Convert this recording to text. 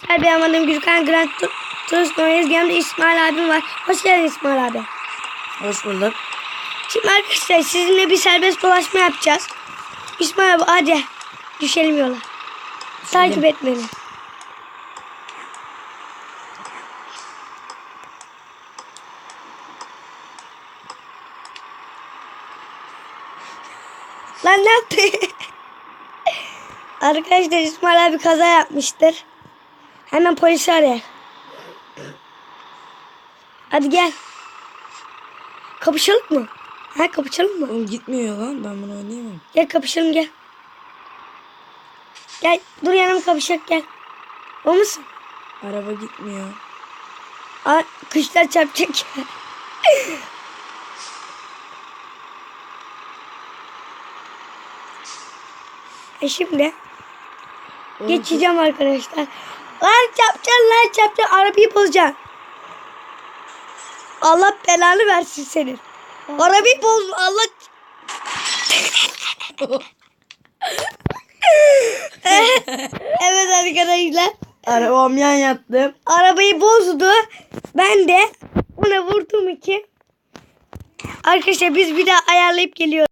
Ben adım Gürkan Grand Turismo'yuz. Yanımda İsmail abim var. Hoş geldin İsmail abi. Hoş bulduk. Şimdi arkadaşlar sizinle bir serbest dolaşma yapacağız. İsmail abi hadi düşelim yola. Takip et beni. Lan ne yaptı? Arkadaşlar İsmail abi kaza yapmıştır. Hemen polisi arayalım. Hadi gel. Kapışalım mı? Ha kapışalım mı? Oğlum gitmiyor lan, ben bunu oynayamam. Gel kapışalım gel. Gel dur yanıma kapışak gel. O musun? Araba gitmiyor. Aa, kuşlar çarpacak. Şimdi Oğlum, geçeceğim arkadaşlar. Lan çarpacaksın arabayı bozacaksın. Allah belanı versin senin. Arabayı boz Allah. Evet arkadaşlar. arabam yan yattı. Arabayı bozdu. Ben de ona vurduğum için. Arkadaşlar biz bir daha ayarlayıp geliyoruz.